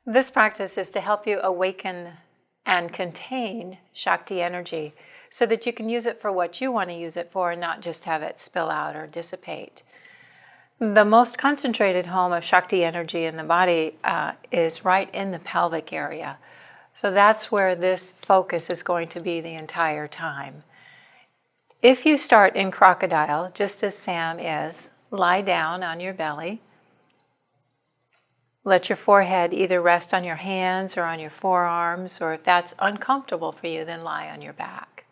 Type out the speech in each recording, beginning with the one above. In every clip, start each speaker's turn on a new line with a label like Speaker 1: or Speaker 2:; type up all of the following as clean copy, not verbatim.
Speaker 1: This practice is to help you awaken and contain Shakti energy so that you can use it for what you want to use it for and not just have it spill out or dissipate. The most concentrated home of Shakti energy in the body is right in the pelvic area. So that's where this focus is going to be the entire time. If you start in crocodile, just as Sam is, lie down on your belly. Let your forehead either rest on your hands or on your forearms, or if that's uncomfortable for you, then lie on your back.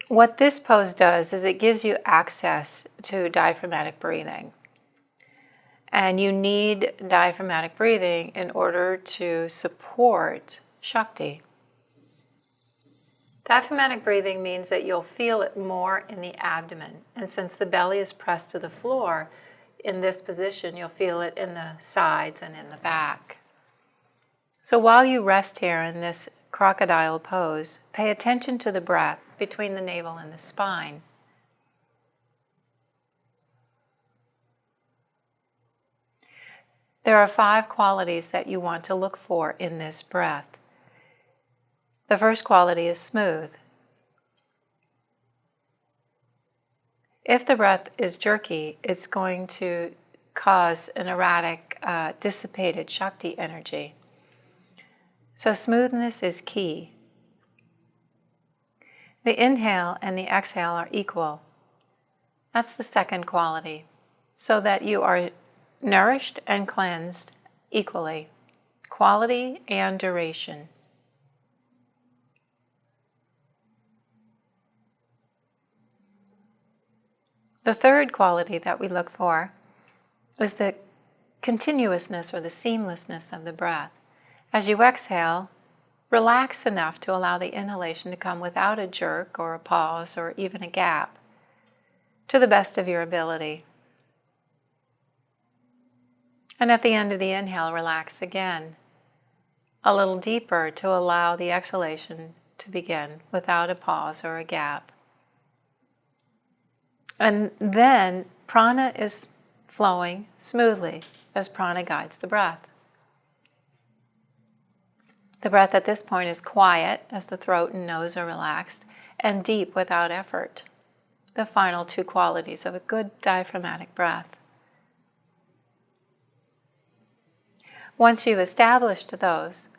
Speaker 1: What this pose does is it gives you access to diaphragmatic breathing. And you need diaphragmatic breathing in order to support Shakti. Diaphragmatic breathing means that you'll feel it more in the abdomen. And since the belly is pressed to the floor, in this position, you'll feel it in the sides and in the back. So while you rest here in this crocodile pose, pay attention to the breath between the navel and the spine. There are 5 qualities that you want to look for in this breath. The first quality is smooth. If the breath is jerky, it's going to cause an erratic, dissipated Shakti energy. So smoothness is key. The inhale and the exhale are equal. That's the second quality, so that you are nourished and cleansed equally, quality and duration. The third quality that we look for is the continuousness or the seamlessness of the breath. As you exhale, relax enough to allow the inhalation to come without a jerk or a pause or even a gap, to the best of your ability. And at the end of the inhale, relax again, a little deeper to allow the exhalation to begin without a pause or a gap. And then prana is flowing smoothly as prana guides the breath. The breath at this point is quiet as the throat and nose are relaxed, and deep without effort. The final 2 qualities of a good diaphragmatic breath. Once you've established those,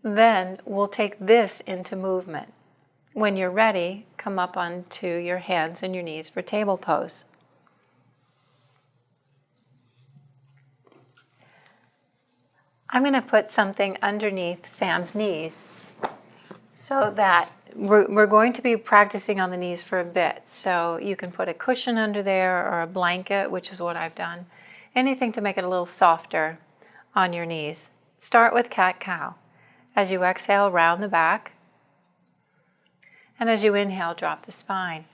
Speaker 1: then we'll take this into movement. When you're ready, come up onto your hands and your knees for table pose. I'm going to put something underneath Sam's knees so that we're going to be practicing on the knees for a bit. So you can put a cushion under there or a blanket, which is what I've done. Anything to make it a little softer on your knees. Start with cat-cow. As you exhale, round the back. And as you inhale, drop the spine.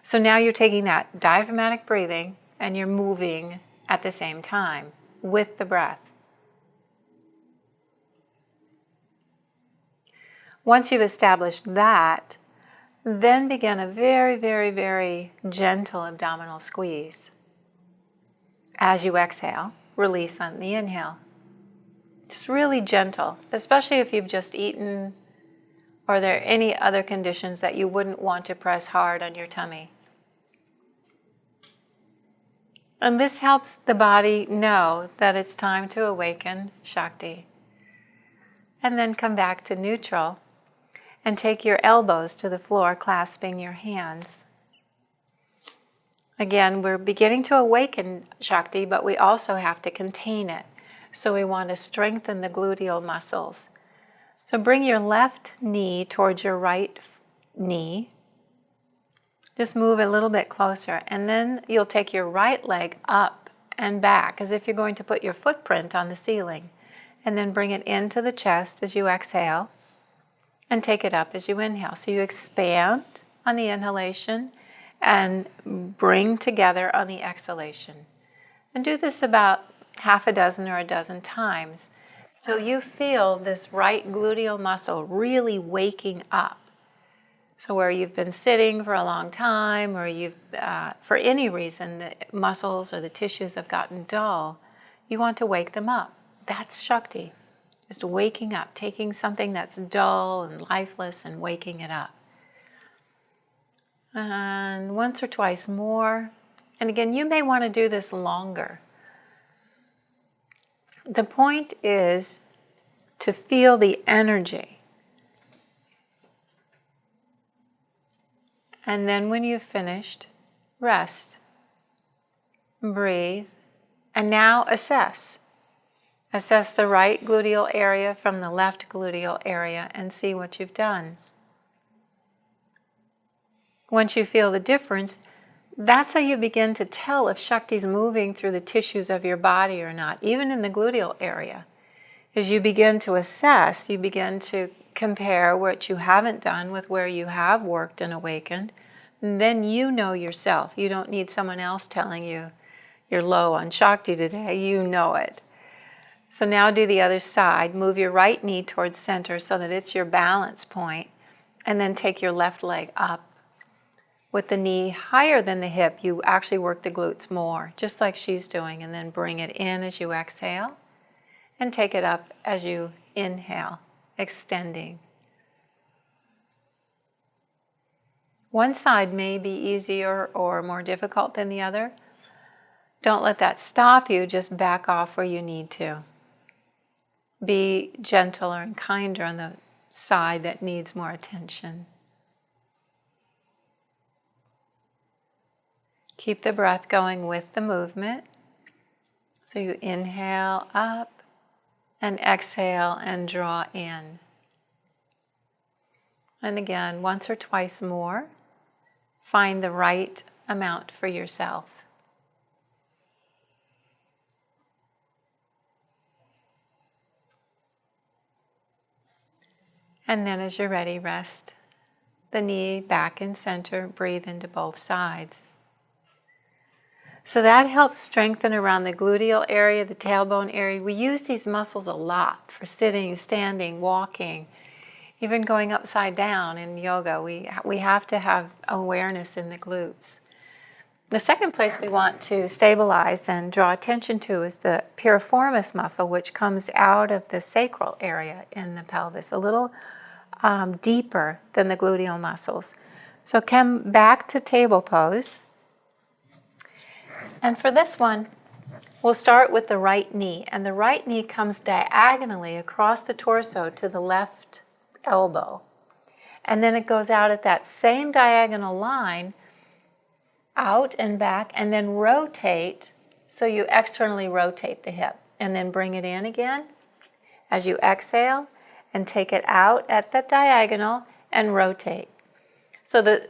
Speaker 1: So now you're taking that diaphragmatic breathing and you're moving at the same time with the breath. Once you've established that, then begin a very, very, very gentle abdominal squeeze. As you exhale, release on the inhale. Just really gentle, especially if you've just eaten or are there any other conditions that you wouldn't want to press hard on your tummy. And this helps the body know that it's time to awaken Shakti. And then come back to neutral and take your elbows to the floor, clasping your hands. Again, we're beginning to awaken Shakti, but we also have to contain it. So we want to strengthen the gluteal muscles. So bring your left knee towards your right knee. Just move a little bit closer, and then you'll take your right leg up and back as if you're going to put your footprint on the ceiling, and then bring it into the chest as you exhale and take it up as you inhale. So you expand on the inhalation and bring together on the exhalation. And do this about half a dozen or a dozen times till you feel this right gluteal muscle really waking up. So where you've been sitting for a long time, or you've, for any reason, the muscles or the tissues have gotten dull, you want to wake them up. That's Shakti. Just waking up, taking something that's dull and lifeless and waking it up. And once or twice more. And again, you may want to do this longer. The point is to feel the energy. And then when you've finished, rest, breathe, and now assess. Assess the right gluteal area from the left gluteal area and see what you've done. Once you feel the difference, that's how you begin to tell if Shakti's moving through the tissues of your body or not, even in the gluteal area. As you begin to assess, you begin to compare what you haven't done with where you have worked and awakened. And then you know yourself. You don't need someone else telling you you're low on Shakti today. You know it. So now do the other side. Move your right knee towards center so that it's your balance point. And then take your left leg up. With the knee higher than the hip, you actually work the glutes more, just like she's doing. And then bring it in as you exhale. And take it up as you inhale, extending. One side may be easier or more difficult than the other. Don't let that stop you, just back off where you need to. Be gentler and kinder on the side that needs more attention. Keep the breath going with the movement. So you inhale up and exhale and draw in. And again, once or twice more, find the right amount for yourself. And then as you're ready, rest the knee back in center, breathe into both sides. So that helps strengthen around the gluteal area, the tailbone area. We use these muscles a lot for sitting, standing, walking, even going upside down in yoga. We have to have awareness in the glutes. The second place we want to stabilize and draw attention to is the piriformis muscle, which comes out of the sacral area in the pelvis, a little deeper than the gluteal muscles. So come back to table pose. And for this one, we'll start with the right knee. And the right knee comes diagonally across the torso to the left elbow. And then it goes out at that same diagonal line, out and back, and then rotate. So you externally rotate the hip. And then bring it in again as you exhale and take it out at that diagonal and rotate. So the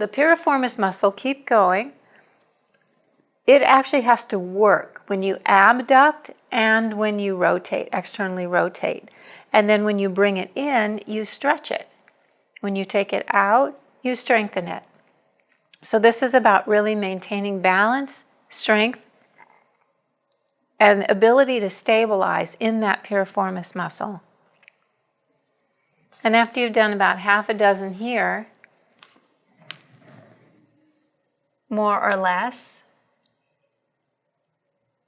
Speaker 1: piriformis muscle, keep going. It actually has to work when you abduct and when you rotate, externally rotate. And then when you bring it in, you stretch it. When you take it out, you strengthen it. So this is about really maintaining balance, strength, and ability to stabilize in that piriformis muscle. And after you've done about half a dozen here, more or less,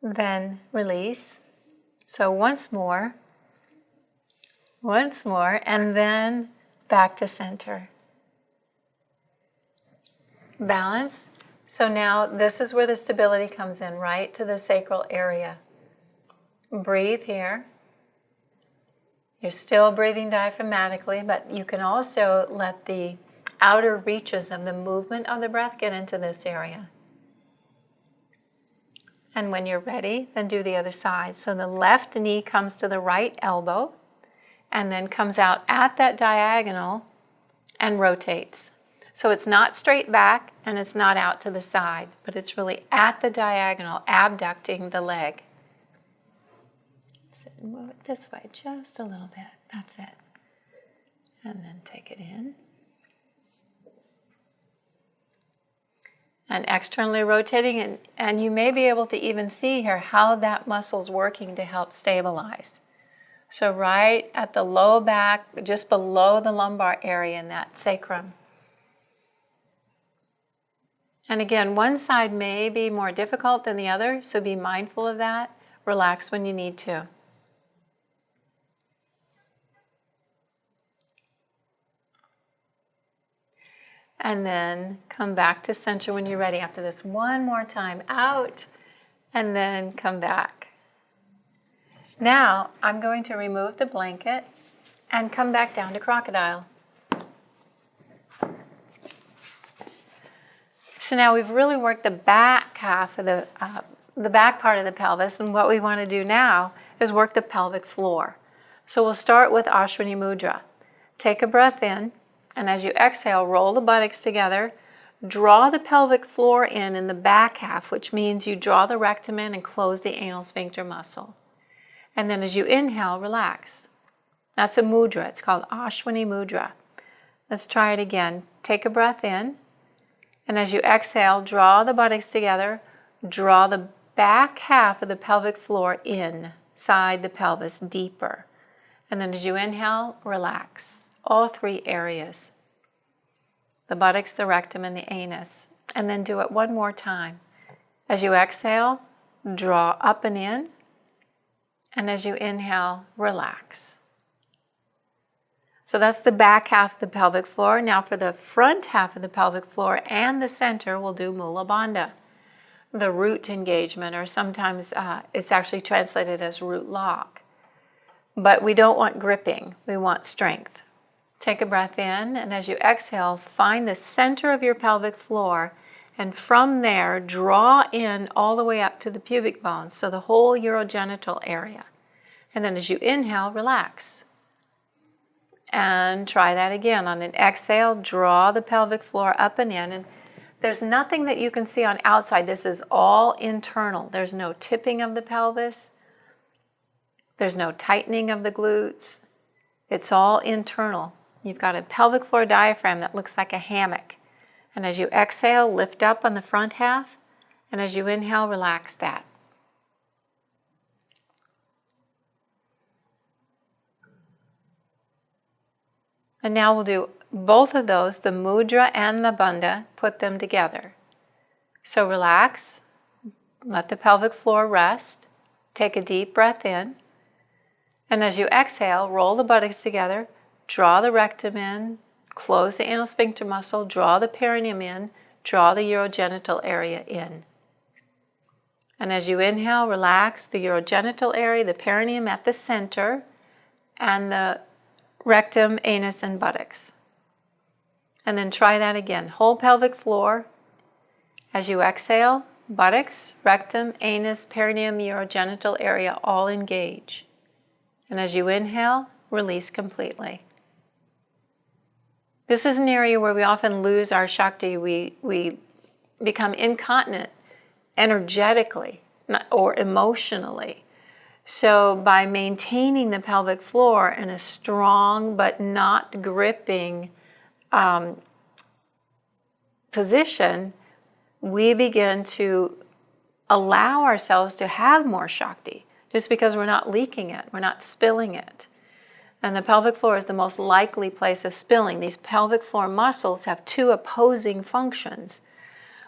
Speaker 1: then release. So once more, and then back to center. Balance. So now this is where the stability comes in, right to the sacral area. Breathe here. You're still breathing diaphragmatically, but you can also let the outer reaches of the movement of the breath get into this area. And when you're ready, then do the other side. So the left knee comes to the right elbow and then comes out at that diagonal and rotates. So it's not straight back and it's not out to the side, but it's really at the diagonal, abducting the leg. Sit and move it this way just a little bit. That's it. And then take it in. And externally rotating, and you may be able to even see here how that muscle's working to help stabilize. So right at the low back, just below the lumbar area in that sacrum. And again, one side may be more difficult than the other, so be mindful of that. Relax when you need to. And then come back to center when you're ready. After this, one more time, out, and then come back. Now, I'm going to remove the blanket and come back down to crocodile. So now we've really worked the back half of the back part of the pelvis, and what we want to do now is work the pelvic floor. So we'll start with Ashwini Mudra. Take a breath in, and as you exhale, roll the buttocks together. Draw the pelvic floor in the back half, which means you draw the rectum in and close the anal sphincter muscle. And then as you inhale, relax. That's a mudra. It's called Ashwini Mudra. Let's try it again. Take a breath in, and as you exhale, draw the buttocks together. Draw the back half of the pelvic floor inside the pelvis deeper. And then as you inhale, relax. All three areas. The buttocks, the rectum, and the anus. And then do it one more time. As you exhale, draw up and in. And as you inhale, relax. So that's the back half of the pelvic floor. Now for the front half of the pelvic floor and the center, we'll do Mula Bandha, the root engagement, or sometimes it's actually translated as root lock. But we don't want gripping, we want strength. Take a breath in, and as you exhale, find the center of your pelvic floor, and from there, draw in all the way up to the pubic bones, so the whole urogenital area. And then as you inhale, relax. And try that again. On an exhale, draw the pelvic floor up and in. And there's nothing that you can see on outside. This is all internal. There's no tipping of the pelvis. There's no tightening of the glutes. It's all internal. You've got a pelvic floor diaphragm that looks like a hammock. And as you exhale, lift up on the front half. And as you inhale, relax that. And now we'll do both of those, the mudra and the bandha, put them together. So relax, let the pelvic floor rest, take a deep breath in, and as you exhale, roll the buttocks together, draw the rectum in, close the anal sphincter muscle, draw the perineum in, draw the urogenital area in. And as you inhale, relax the urogenital area, the perineum at the center, and the rectum, anus, and buttocks. And then try that again. Whole pelvic floor. As you exhale, buttocks, rectum, anus, perineum, urogenital area all engage. And as you inhale, release completely. This is an area where we often lose our Shakti. We become incontinent energetically or emotionally. So by maintaining the pelvic floor in a strong but not gripping position, we begin to allow ourselves to have more Shakti, just because we're not leaking it, we're not spilling it. And the pelvic floor is the most likely place of spilling. These pelvic floor muscles have two opposing functions.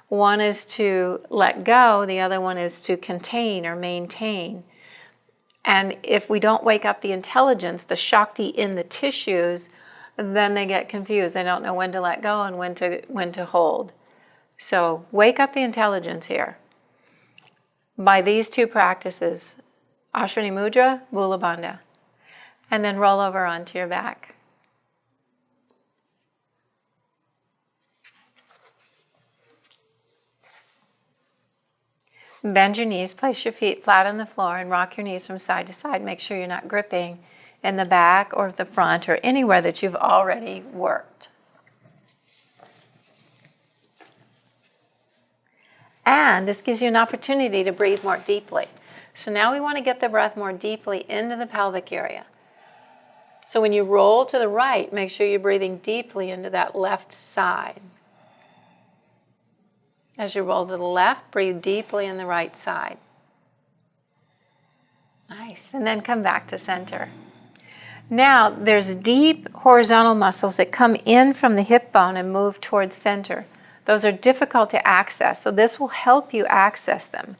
Speaker 1: One is to let go, the other one is to contain or maintain. And if we don't wake up the intelligence, the Shakti in the tissues, then they get confused. They don't know when to let go and when to hold. So wake up the intelligence here. By these two practices, Ashwini Mudra, Mula Bandha. And then roll over onto your back. Bend your knees, place your feet flat on the floor, and rock your knees from side to side. Make sure you're not gripping in the back or the front or anywhere that you've already worked. And this gives you an opportunity to breathe more deeply. So now we want to get the breath more deeply into the pelvic area. So when you roll to the right, make sure you're breathing deeply into that left side. As you roll to the left, breathe deeply in the right side. Nice. And then come back to center. Now, there's deep horizontal muscles that come in from the hip bone and move towards center. Those are difficult to access, so this will help you access them.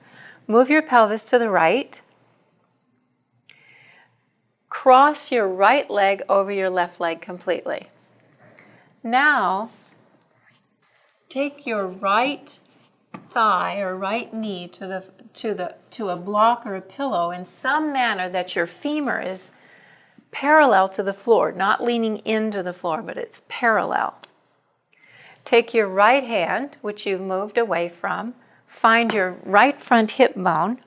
Speaker 1: Move your pelvis to the right. Cross your right leg over your left leg completely. Now, take your right thigh or right knee to a block or a pillow in some manner that your femur is parallel to the floor, not leaning into the floor, but it's parallel. Take your right hand, which you've moved away from, find your right front hip bone,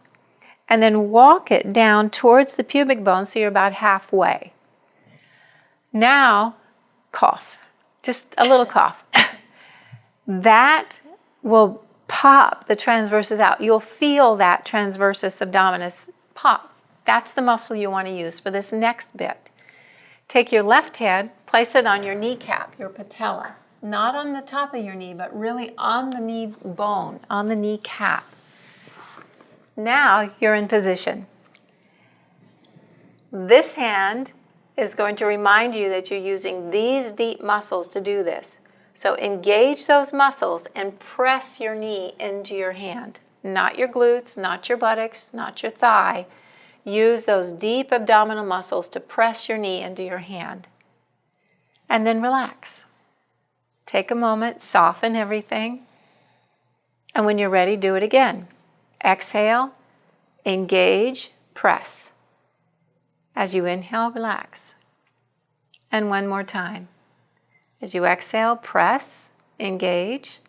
Speaker 1: and then walk it down towards the pubic bone so you're about halfway. Now, cough. Just a little cough. That will pop the transversus out. You'll feel that transversus abdominis pop. That's the muscle you want to use for this next bit. Take your left hand, place it on your kneecap, your patella. Not on the top of your knee, but really on the knee bone, on the kneecap. Now you're in position. This hand is going to remind you that you're using these deep muscles to do this. So engage those muscles and press your knee into your hand. Not your glutes, not your buttocks, not your thigh. Use those deep abdominal muscles to press your knee into your hand. And then relax. Take a moment, soften everything. And when you're ready, do it again. Exhale, engage, press. As you inhale, relax. And one more time. As you exhale, press, engage.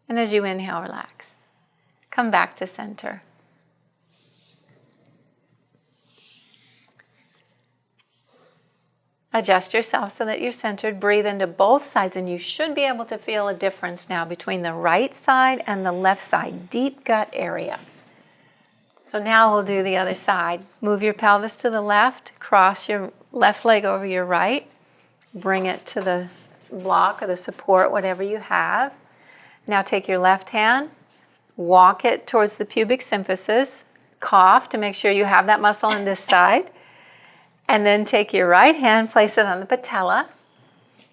Speaker 1: And as you inhale, relax. Come back to center. Adjust yourself so that you're centered. Breathe into both sides, and you should be able to feel a difference now between the right side and the left side, deep gut area. So now we'll do the other side. Move your pelvis to the left, cross your left leg over your right, bring it to the block or the support, whatever you have. Now take your left hand, walk it towards the pubic symphysis, cough to make sure you have that muscle on this side. And then take your right hand, place it on the patella.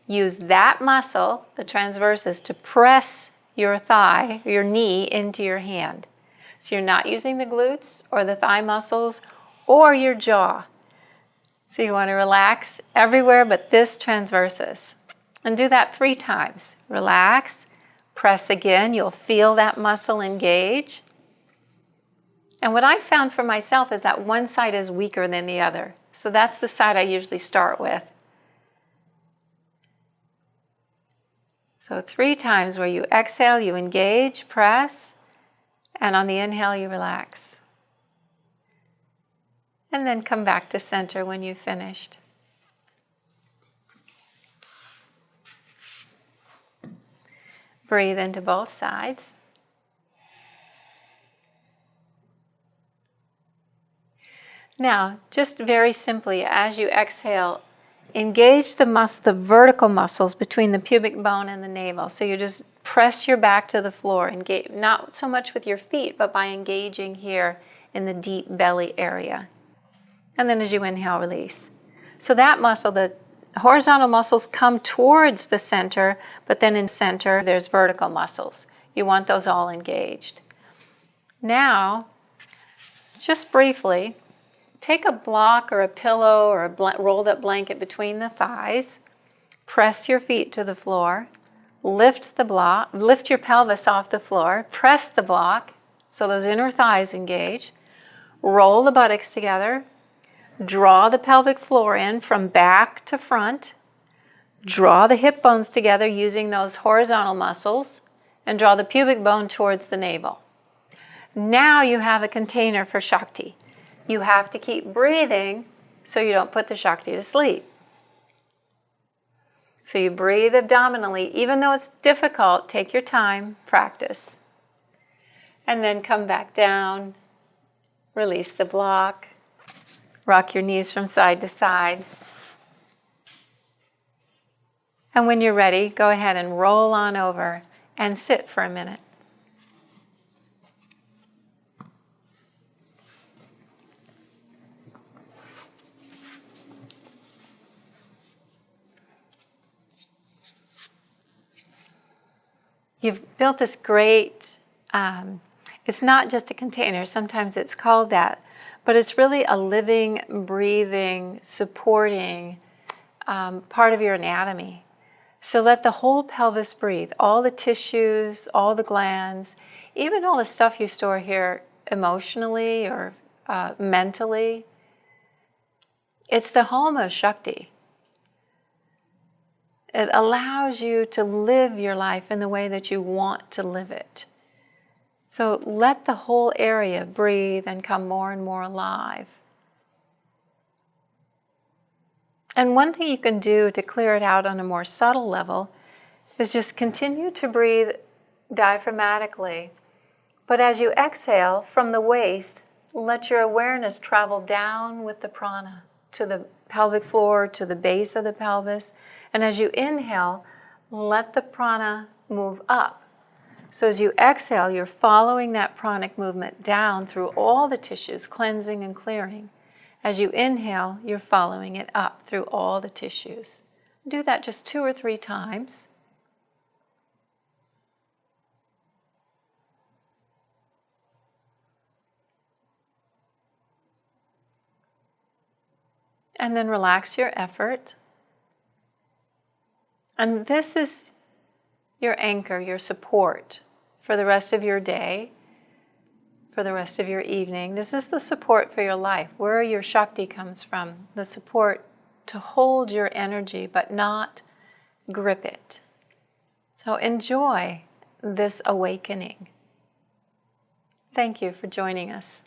Speaker 1: Use that muscle, the transversus, to press your thigh, your knee, into your hand. So you're not using the glutes or the thigh muscles or your jaw. So you want to relax everywhere but this transversus. And do that 3 times. Relax, press again. You'll feel that muscle engage. And what I've found for myself is that one side is weaker than the other. So that's the side I usually start with. So 3 times where you exhale, you engage, press, and on the inhale, you relax. And then come back to center when you've finished. Breathe into both sides. Now, just very simply, as you exhale, engage the vertical muscles between the pubic bone and the navel. So you just press your back to the floor, engage, not so much with your feet, but by engaging here in the deep belly area. And then as you inhale, release. So that muscle, the horizontal muscles come towards the center, but then in center, there's vertical muscles. You want those all engaged. Now, just briefly, take a block or a pillow or a rolled up blanket between the thighs. Press your feet to the floor. Lift the block, lift your pelvis off the floor. Press the block so those inner thighs engage. Roll the buttocks together. Draw the pelvic floor in from back to front. Draw the hip bones together using those horizontal muscles. And draw the pubic bone towards the navel. Now you have a container for Shakti. You have to keep breathing so you don't put the Shakti to sleep. So you breathe abdominally. Even though it's difficult, take your time, practice. And then come back down, release the block, rock your knees from side to side. And when you're ready, go ahead and roll on over and sit for a minute. You've built this great, it's not just a container, sometimes it's called that, but it's really a living, breathing, supporting part of your anatomy. So let the whole pelvis breathe, all the tissues, all the glands, even all the stuff you store here emotionally or mentally. It's the home of Shakti. It allows you to live your life in the way that you want to live it. So let the whole area breathe and come more and more alive. And one thing you can do to clear it out on a more subtle level is just continue to breathe diaphragmatically. But as you exhale from the waist, let your awareness travel down with the prana to the pelvic floor, to the base of the pelvis. And as you inhale, let the prana move up. So as you exhale, you're following that pranic movement down through all the tissues, cleansing and clearing. As you inhale, you're following it up through all the tissues. Do that just 2 or 3 times. And then relax your effort. And this is your anchor, your support for the rest of your day, for the rest of your evening. This is the support for your life, where your Shakti comes from, the support to hold your energy but not grip it. So enjoy this awakening. Thank you for joining us.